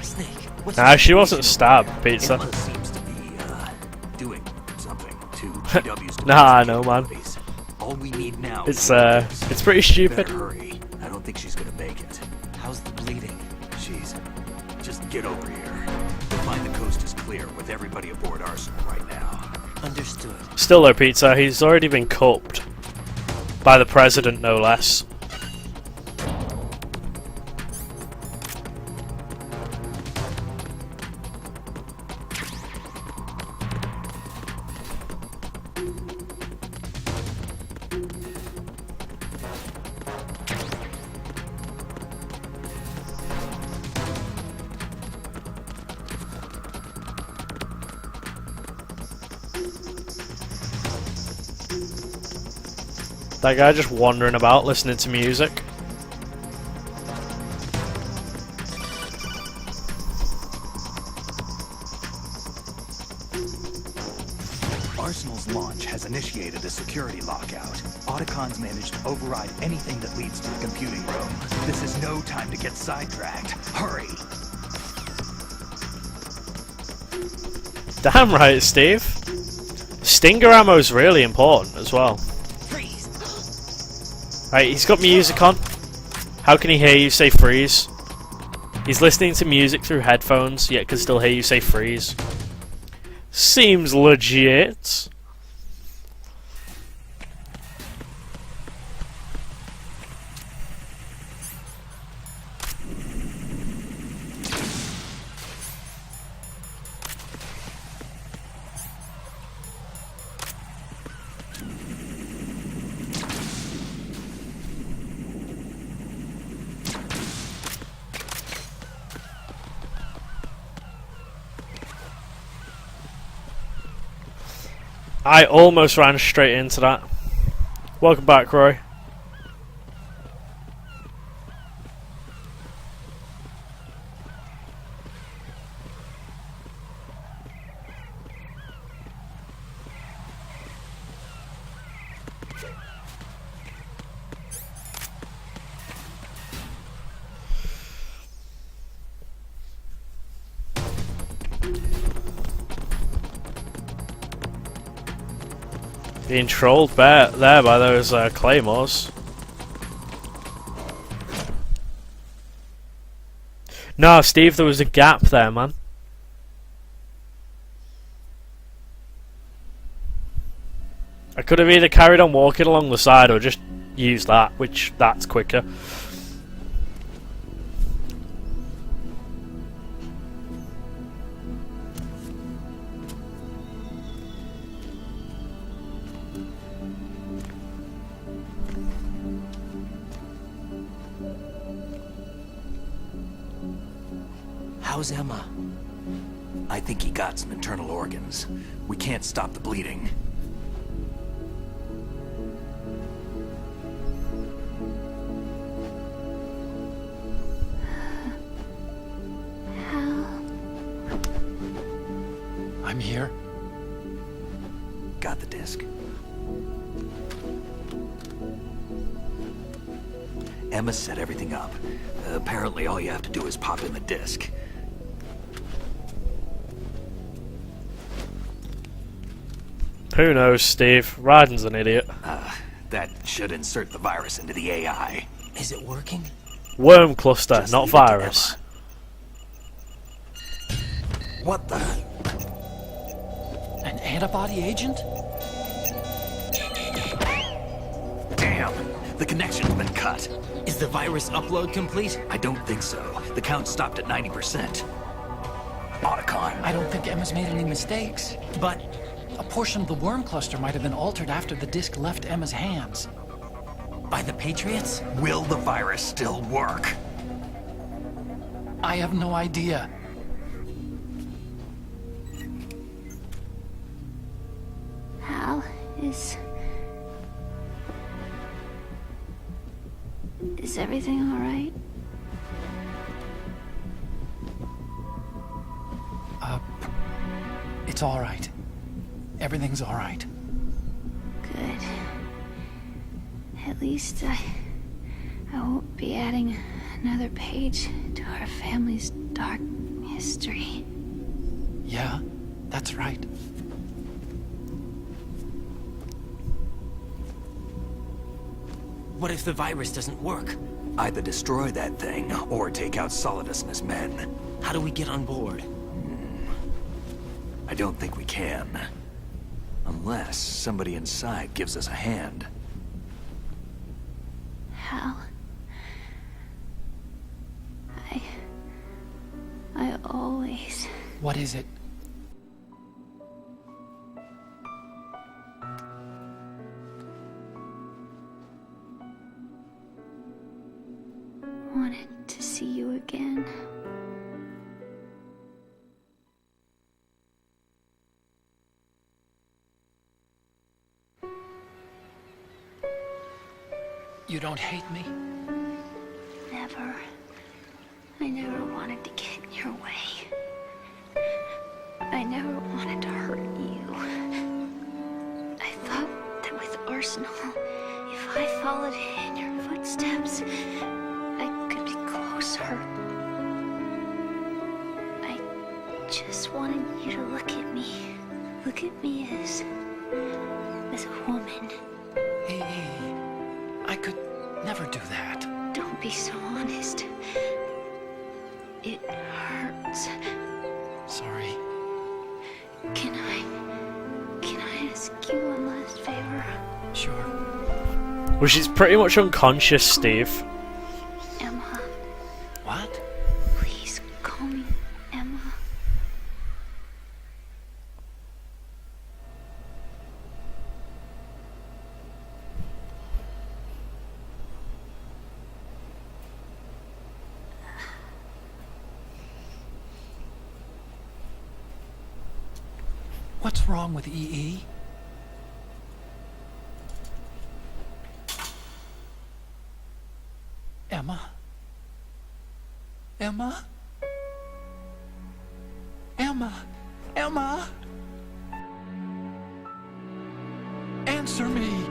Snake, what's Nah, the she wasn't situation stabbed, over Pizza. Emma seems to be doing something to GW's Nah, I know, man. capabilities. All we need now It's is it's pretty stupid. better hurry. I don't think she's gonna make it. How's the bleeding? She's just get over here. We'll find the coast is clear with everybody aboard Arsenal right now. Understood. Still though, Pizza, he's already been cupped. By the president, no less. That guy just wandering about listening to music. Arsenal's launch has initiated a security lockout. Otacons managed to override anything that leads to the computing room. This is no time to get sidetracked. Hurry! Damn right, Steve. Stinger ammo's really important as well. Right, he's got music on. How can he hear you say freeze? He's listening to music through headphones, yet can still hear you say freeze. Seems legit. I almost ran straight into that. Welcome back, Roy. Being trolled there by those claymores. No, Steve, there was a gap there, man. I could have either carried on walking along the side or just used that, which that's quicker. How's Emma? I think he got some internal organs. We can't stop the bleeding. I'm here. Got the disc. Emma set everything up. Apparently all you have to do is pop in the disc. Who knows, Steve? Ryden's an idiot. That should insert the virus into the AI. Is it working? Worm cluster, Just not leave it to virus. Emma. What the? An antibody agent? Damn! The connection's been cut. Is the virus upload complete? I don't think so. The count stopped at 90%. Otacon. I don't think Emma's made any mistakes. But A portion of the worm cluster might have been altered after the disc left Emma's hands. by the Patriots? Will the virus still work? I have no idea. Hal, is everything all right? It's all right. Everything's all right. Good. At least I I won't be adding another page to our family's dark history. Yeah, that's right. What if the virus doesn't work? Either destroy that thing, or take out Solidus and his men. How do we get on board? I don't think we can. Unless somebody inside gives us a hand. Hal. I always... What is it? wanted to see you again. You don't hate me? Never. I never wanted to get in your way. I never wanted to hurt you. I thought that with Arsenal, if I followed in your footsteps, I could be closer. I just wanted you to look at me. Look at me as a woman. Hey, I could never do that. Don't be so honest. It hurts. Sorry. Can I ask you one last favor? Sure. Well, she's pretty much unconscious, Steve. Emma, What? please call me Emma. What's wrong with EE? Emma? Emma? Emma? Emma? Answer me!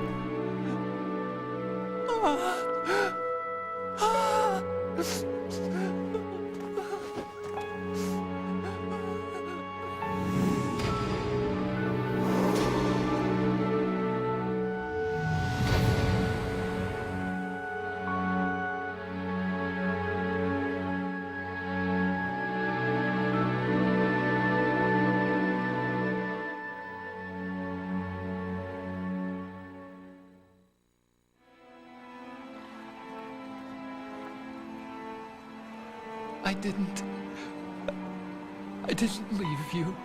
I didn't leave you.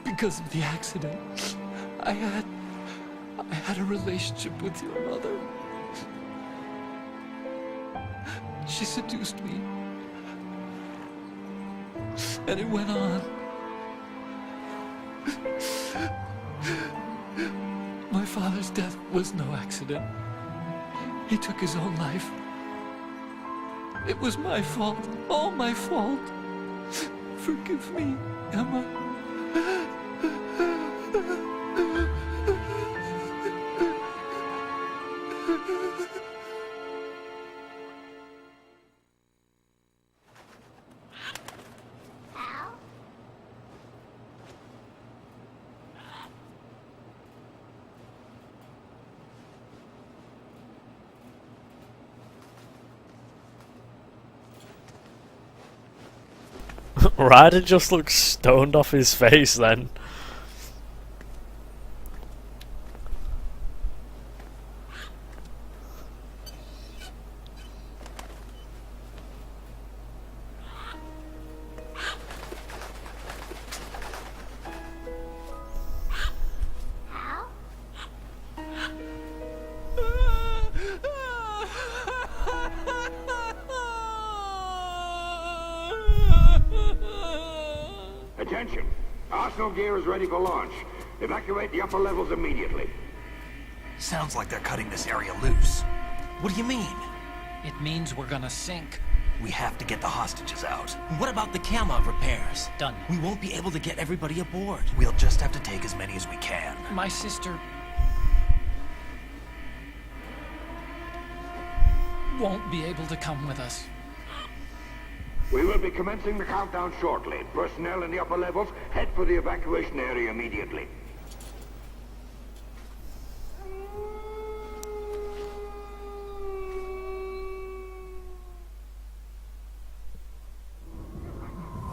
Because of the accident, I had a relationship with your mother. She seduced me. And it went on. My father's death was no accident. He took his own life. It was my fault, all my fault. Forgive me, Emma. Ryder just looks stoned off his face then. Attention! Arsenal gear is ready for launch. Evacuate the upper levels immediately. Sounds like they're cutting this area loose. What do you mean? It means we're gonna sink. We have to get the hostages out. What about the Kama repairs? Done. We won't be able to get everybody aboard. We'll just have to take as many as we can. My sister... won't be able to come with us. We will be commencing the countdown shortly. Personnel in the upper levels, head for the evacuation area immediately.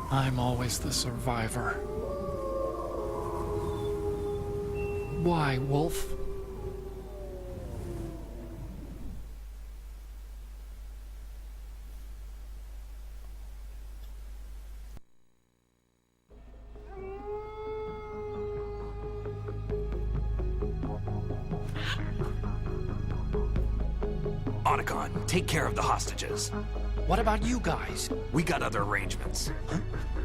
I'm always the survivor. Why, Wolf? Otacon, take care of the hostages. What about you guys? We got other arrangements.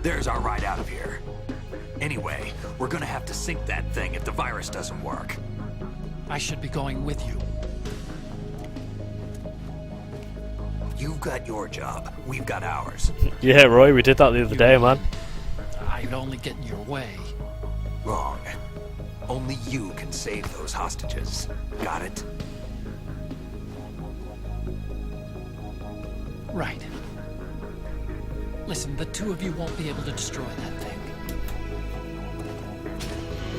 There's our ride out of here. Anyway, we're gonna have to sink that thing if the virus doesn't work. I should be going with you. You've got your job, we've got ours. Yeah, Roy, we did that the other day, man. I'd only get in your way. Wrong. Only you can save those hostages. Got it? Right. Listen, the two of you won't be able to destroy that thing.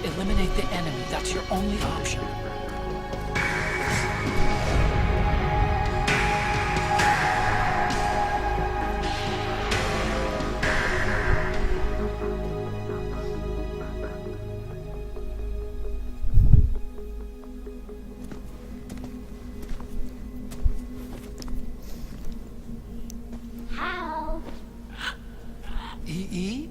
Eliminate the enemy. That's your only option. How? EE?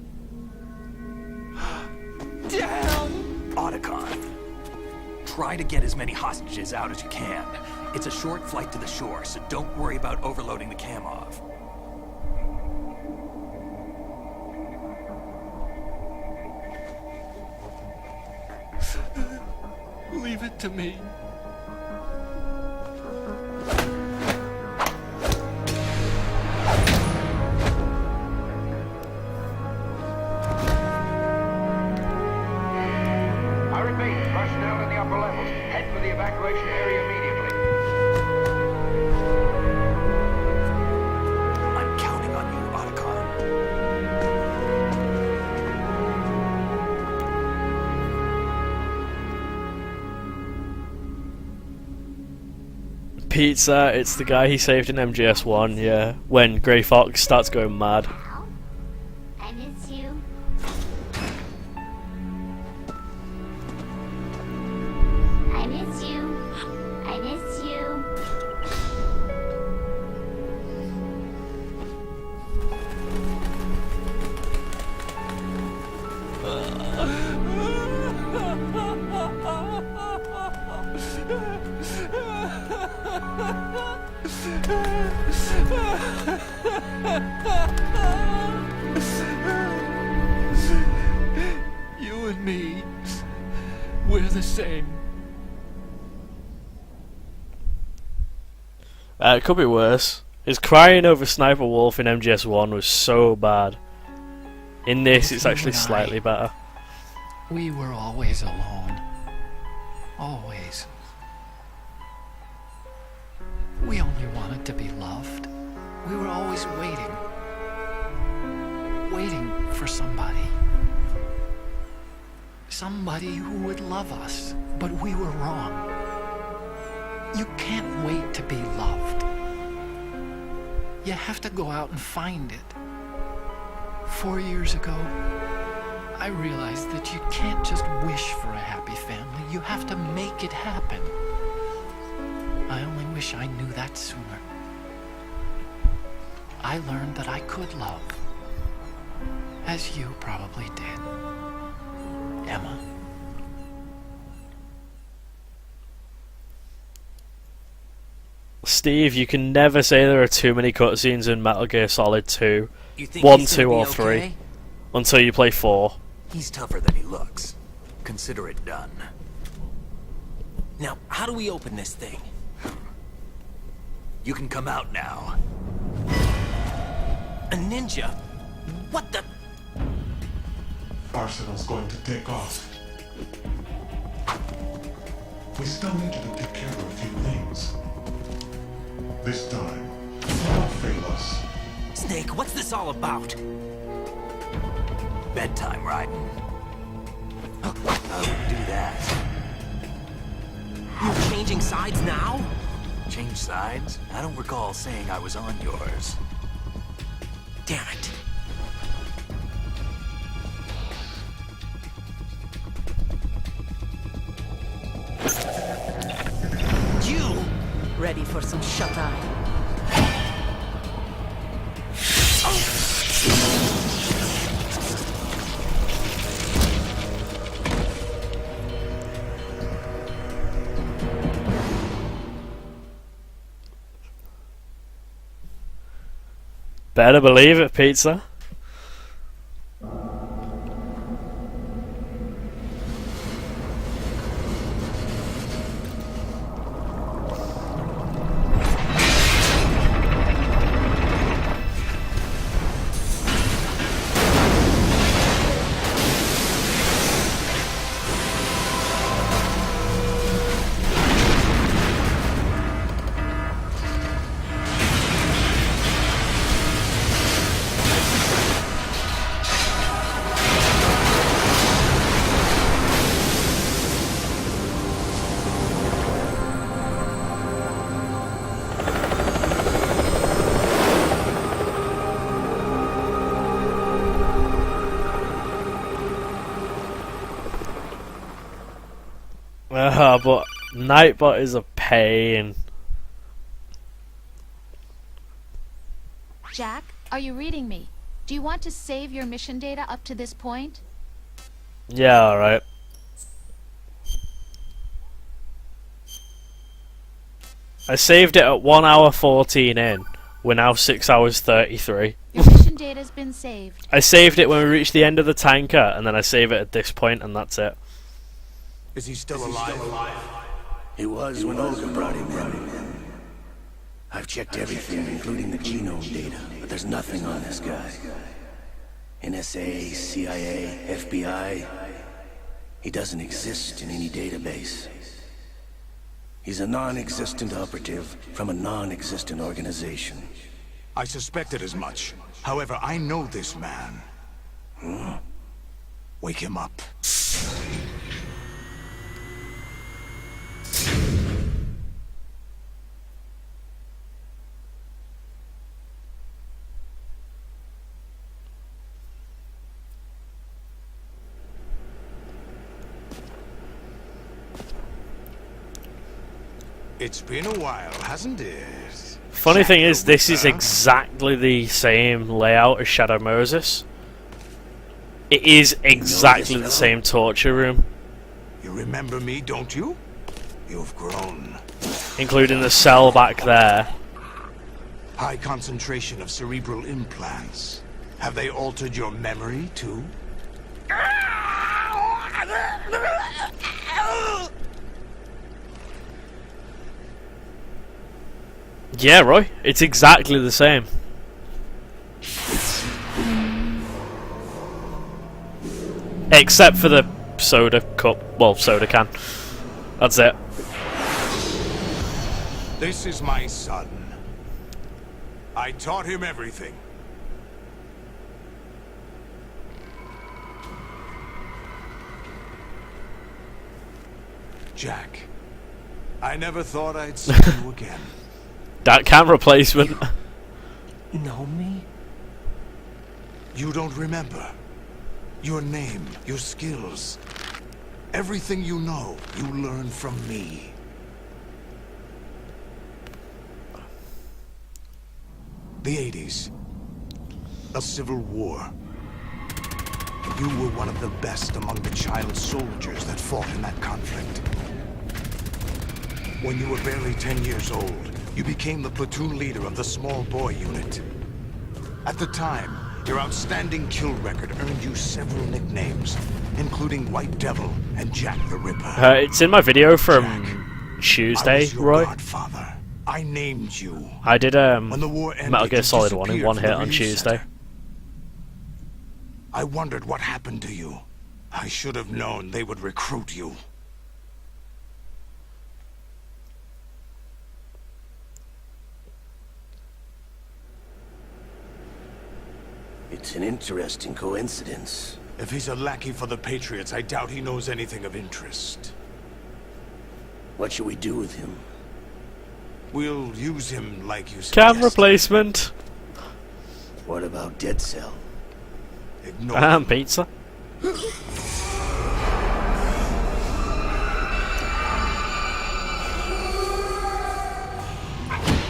Damn! Otacon. Try to get as many hostages out as you can. It's a short flight to the shore, so don't worry about overloading the Kamov. Leave it to me. I repeat, personnel in the upper levels, head for the evacuation area immediately. I'm counting on you, Otacon. Pizza, it's the guy he saved in MGS1, yeah. When Grey Fox starts going mad. How? I miss you. I miss you. I miss you. You and me, we're the same. It could be worse. His crying over Sniper Wolf in MGS1 was so bad. In this, it's actually slightly better. We were always alone. Always. We only wanted to be loved. We were always waiting. Waiting for somebody. Somebody who would love us. But we were wrong. You can't wait to be loved. You have to go out and find it. 4 years ago, I realized that you can't just wish for a happy family. You have to make it happen. I only wish I knew that sooner. I learned that I could love. As you probably did. Emma. Steve, you can never say there are too many cutscenes in Metal Gear Solid 2. You think 1, he's gonna 2, be or okay? 3. Until you play 4. He's tougher than he looks. Consider it done. Now, how do we open this thing? You can come out now. A ninja? What the? Arsenal's going to take off. We still need you to take care of a few things. This time, do not fail us. Snake, what's this all about? Bedtime, Raiden. I wouldn't do that. You're changing sides now? Change sides? I don't recall saying I was on yours. Damn it. You! Ready for some shut-eye? Better believe it, pizza. But Nightbot is a pain. Jack, are you reading me? Do you want to save your mission data up to this point? Yeah, alright. I saved it at 1 hour 14 in. We're now 6 hours 33. Your mission data's been saved. I saved it when we reached the end of the tanker, and then I save it at this point, and that's it. Is he still alive? He was when Olga brought him in. I've checked everything, including the genome data, but there's nothing on this guy. NSA, CIA, FBI. He doesn't exist in any database. He's a non-existent operative from a non-existent organization. I suspected as much. However, I know this man. Wake him up. It's been a while, hasn't it? Funny thing is, this is exactly the same layout as Shadow Moses. It is exactly the same torture room, You remember me, don't you? You've grown. including the cell back there. High concentration of cerebral implants. Have they altered your memory, too? Yeah, Roy, it's exactly the same. Except for the soda cup, well, soda can. That's it. This is my son. I taught him everything. Jack, I never thought I'd see you again. That camera placement. Know me? You don't remember. Your name, your skills. Everything you know, you learn from me. The 80s. A civil war. You were one of the best among the child soldiers that fought in that conflict. When you were barely 10 years old, you became the platoon leader of the small boy unit. At the time, your outstanding kill record earned you several nicknames, including White Devil and Jack the Ripper. It's in my video from Jack, Tuesday, I was your Roy. godfather. I named you. I did When the war ended, Metal Gear you Solid 1 in disappeared one from hit the on release Tuesday. center. I wondered what happened to you. I should have known they would recruit you. It's an interesting coincidence. If he's a lackey for the Patriots, I doubt he knows anything of interest. What should we do with him? We'll use him like you Cam suggested. replacement. What about Dead Cell? Ignore And him. pizza.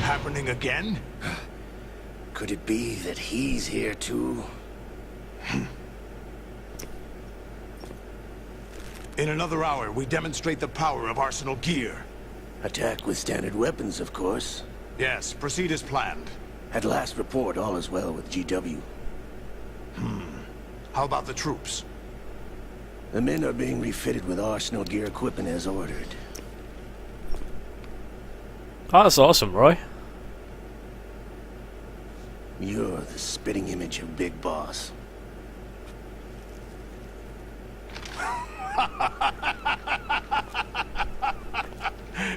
Happening again? Could it be that he's here too? In another hour, we demonstrate the power of Arsenal gear. Attack with standard weapons, of course. Yes, proceed as planned. At last report, all is well with GW. How about the troops? The men are being refitted with Arsenal gear equipment as ordered. Oh, that's awesome, Roy. You're the spitting image of Big Boss.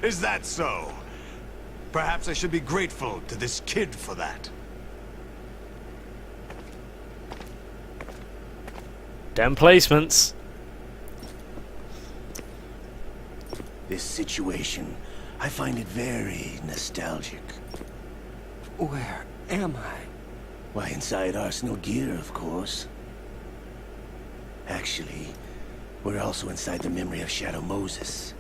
Is that so? Perhaps I should be grateful to this kid for that. Damn placements. This situation, I find it very nostalgic. Where am I? Why, inside Arsenal gear, of course. Actually, we're also inside the memory of Shadow Moses.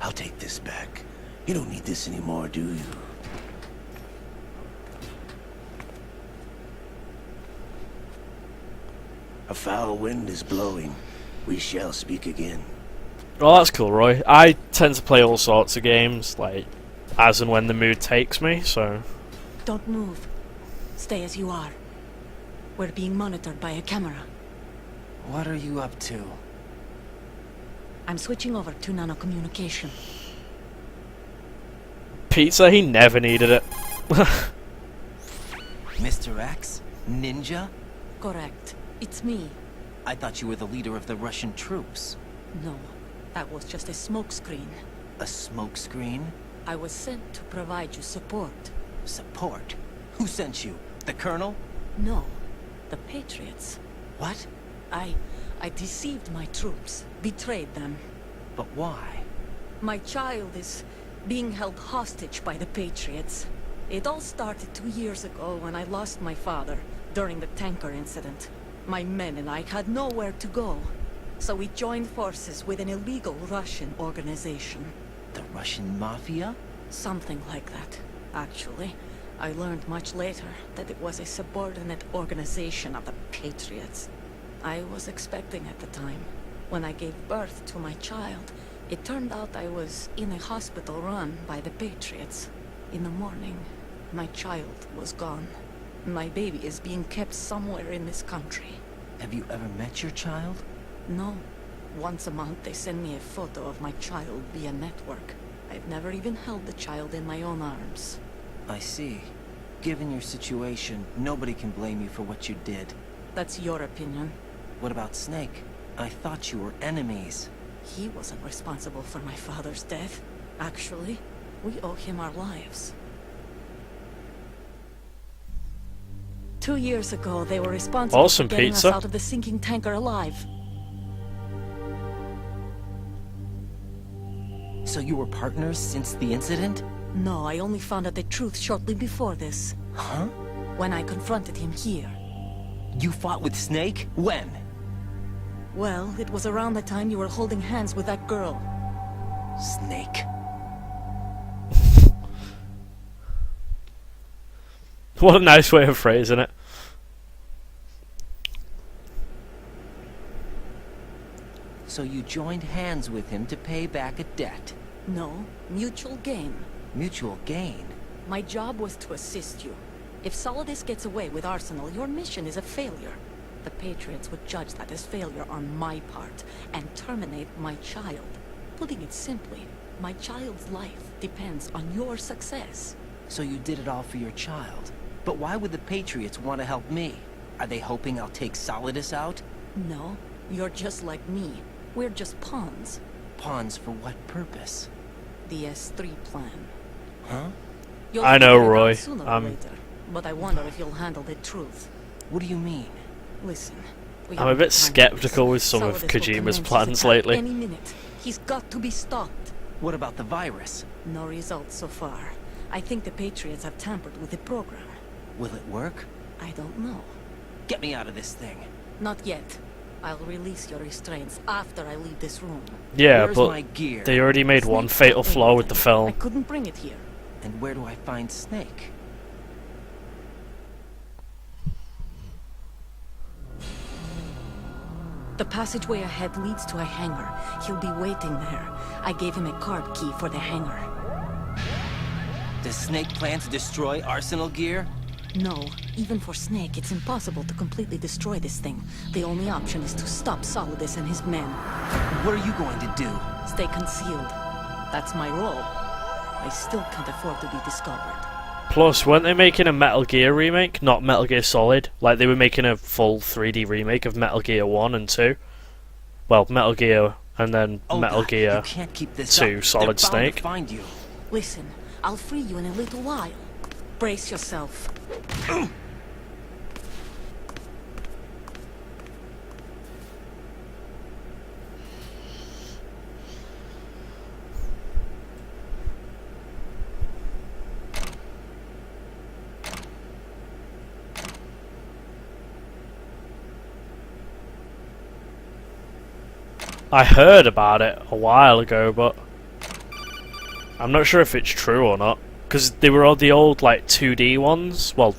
I'll take this back. You don't need this anymore, do you? A foul wind is blowing. We shall speak again. Well, that's cool, Roy. I tend to play all sorts of games, like, as and when the mood takes me, so... Don't move. Stay as you are. We're being monitored by a camera. What are you up to? I'm switching over to nanocommunication. Pizza, he never needed it. Mr. X? Ninja? Correct. It's me. I thought you were the leader of the Russian troops. No, that was just a smokescreen. A smokescreen? I was sent to provide you support. Support? Who sent you? The Colonel? No, the Patriots. What? I deceived my troops, betrayed them. But why? My child is being held hostage by the Patriots. It all started 2 years ago when I lost my father during the tanker incident. My men and I had nowhere to go, so we joined forces with an illegal Russian organization. The Russian Mafia? Something like that, actually. I learned much later that it was a subordinate organization of the Patriots. I was expecting at the time. When I gave birth to my child, it turned out I was in a hospital run by the Patriots. In the morning, my child was gone. My baby is being kept somewhere in this country. Have you ever met your child? No. Once a month they send me a photo of my child via network. I've never even held the child in my own arms. I see. Given your situation, nobody can blame you for what you did. That's your opinion. What about Snake? I thought you were enemies. He wasn't responsible for my father's death. Actually, we owe him our lives. 2 years ago, they were responsible Awesome for getting pizza. us out of the sinking tanker alive. So you were partners since the incident? No, I only found out the truth shortly before this. Huh? When I confronted him here. You fought with Snake? When? Well, it was around the time you were holding hands with that girl. Snake. What a nice way of phrasing it. So you joined hands with him to pay back a debt. No, mutual gain. Mutual gain. My job was to assist you. If Solidus gets away with Arsenal, your mission is a failure. The Patriots would judge that as failure on my part, and terminate my child. Putting it simply, my child's life depends on your success. So you did it all for your child. But why would the Patriots want to help me? Are they hoping I'll take Solidus out? No, you're just like me. We're just pawns. Pawns for what purpose? The S3 plan. Huh? You'll I know, figure it out Roy. sooner or later, but I wonder if you'll handle the truth. What do you mean? Listen. we I'm a haven't bit time for skeptical this. with some of Solidus will Kojima's commence his plans attack lately. Any minute. He's got to be stopped. What about the virus? No results so far. I think the Patriots have tampered with the program. Will it work? I don't know. Get me out of this thing. Not yet. I'll release your restraints after I leave this room. Yeah, Where's but my gear? they already made one Snake's fatal got flaw with the everything. I film. couldn't bring it here. And where do I find Snake? The passageway ahead leads to a hangar. He'll be waiting there. I gave him a card key for the hangar. Does Snake plan to destroy Arsenal gear? No, even for Snake, it's impossible to completely destroy this thing. The only option is to stop Solidus and his men. What are you going to do? Stay concealed. That's my role. I still can't afford to be discovered. Plus, weren't they making a Metal Gear remake? Not Metal Gear Solid. Like, they were making a full 3D remake of Metal Gear 1 and 2. Well, Metal Gear and then Metal God, Gear you can't keep this 2 up. Solid They're bound to Snake. find you. Listen, I'll free you in a little while. Brace yourself. I heard about it a while ago, but I'm not sure if it's true or not. Because they were all the old, like, 2D ones. Well,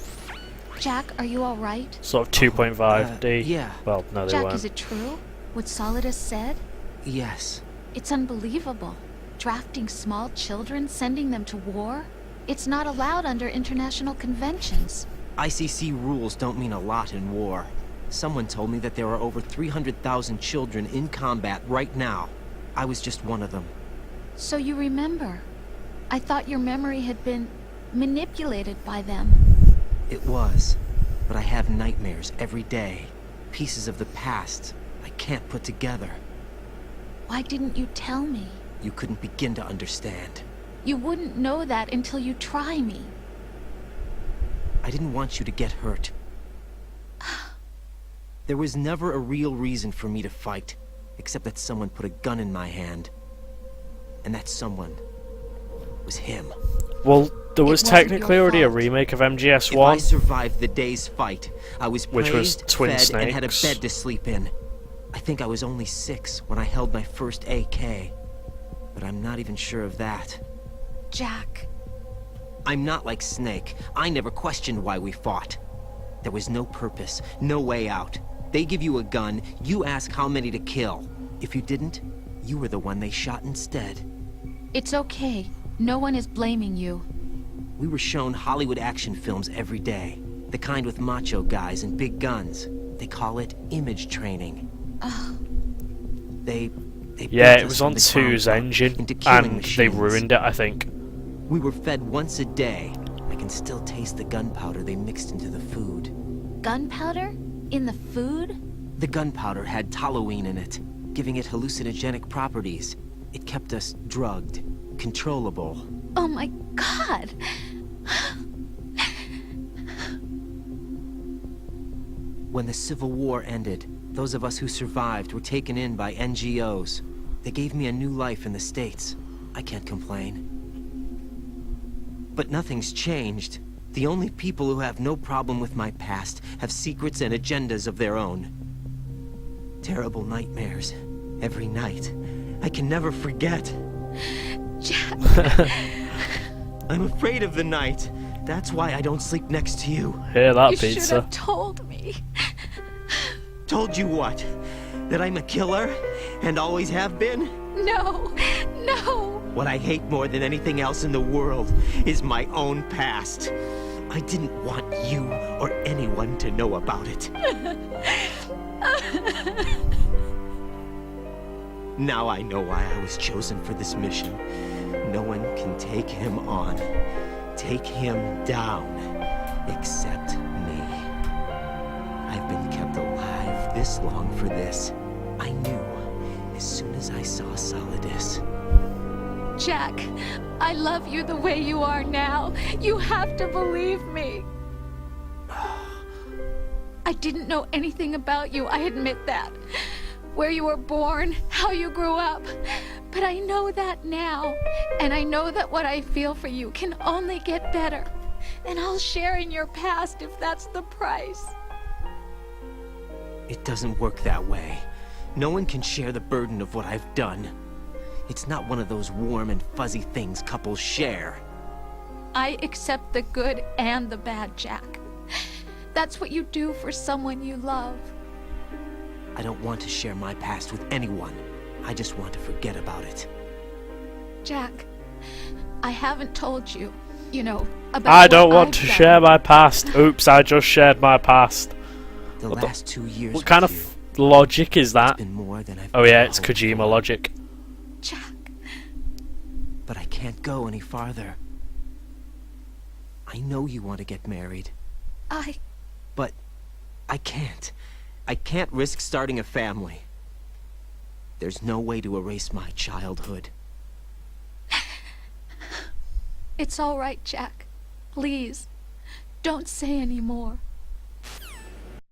Jack, are you alright? sort of 2.5D. Yeah. Well, no, they Jack, weren't. is it true? What Solidus said? Yes. It's unbelievable. Drafting small children, sending them to war? It's not allowed under international conventions. ICC rules don't mean a lot in war. Someone told me that there are over 300,000 children in combat right now. I was just one of them. So you remember. I thought your memory had been manipulated by them. It was. But I have nightmares every day. Pieces of the past I can't put together. Why didn't you tell me? You couldn't begin to understand. You wouldn't know that until you try me. I didn't want you to get hurt. There was never a real reason for me to fight, except that someone put a gun in my hand. And that someone was him. Well, there was wasn't technically your already a fault. remake of If I MGS1, survived the day's fight, I was Which was praised, Twin fed, and had a Snakes. bed to sleep in. I think I was only 6 when I held my first AK. But I'm not even sure of that. Jack, I'm not like Snake. I never questioned why we fought. There was no purpose, no way out. They give you a gun, you ask how many to kill. If you didn't, you were the one they shot instead. it's okay. No one is blaming you. We were shown Hollywood action films every day. The kind with macho guys and big guns. They call it image training. They yeah, built it us was from on the 2's ground up engine, into killing and machines. they ruined it, I think. We were fed once a day. I can still taste the gunpowder they mixed into the food. Gunpowder? In the food? The gunpowder had toluene in it, giving it hallucinogenic properties. It kept us drugged, controllable. Oh my god! When the Civil War ended, those of us who survived were taken in by NGOs. They gave me a new life in the States. I can't complain. But nothing's changed. The only people who have no problem with my past have secrets and agendas of their own. Terrible nightmares. Every night. I can never forget. Jack, I'm afraid of the night. That's why I don't sleep next to you. Hear that, you should pizza? have told me. Told you what? That I'm a killer? And always have been? No, no. What I hate more than anything else in the world is my own past. I didn't want you or anyone to know about it. Now I know why I was chosen for this mission. No one can take him on, take him down, except me. I've been kept alive this long for this. I knew as soon as I saw Solidus. Jack, I love you the way you are now. You have to believe me. I didn't know anything about you, I admit that. Where you were born, how you grew up. But I know that now. And I know that what I feel for you can only get better. And I'll share in your past if that's the price. It doesn't work that way. No one can share the burden of what I've done. It's not one of those warm and fuzzy things couples share. I accept the good and the bad, Jack. That's what you do for someone you love. I don't want to share my past with anyone. I just want to forget about it. Jack, I haven't told you, about I don't what want I've to done. share my past. Oops, I just shared my past. The last 2 years What kind with of logic is you, that? it's been more than I've Oh yeah, ever it's hoped Kojima for. logic. Jack, But I can't go any farther. I know you want to get married, but I can't. I can't risk starting a family. There's no way to erase my childhood. It's all right, Jack. Please, don't say any more.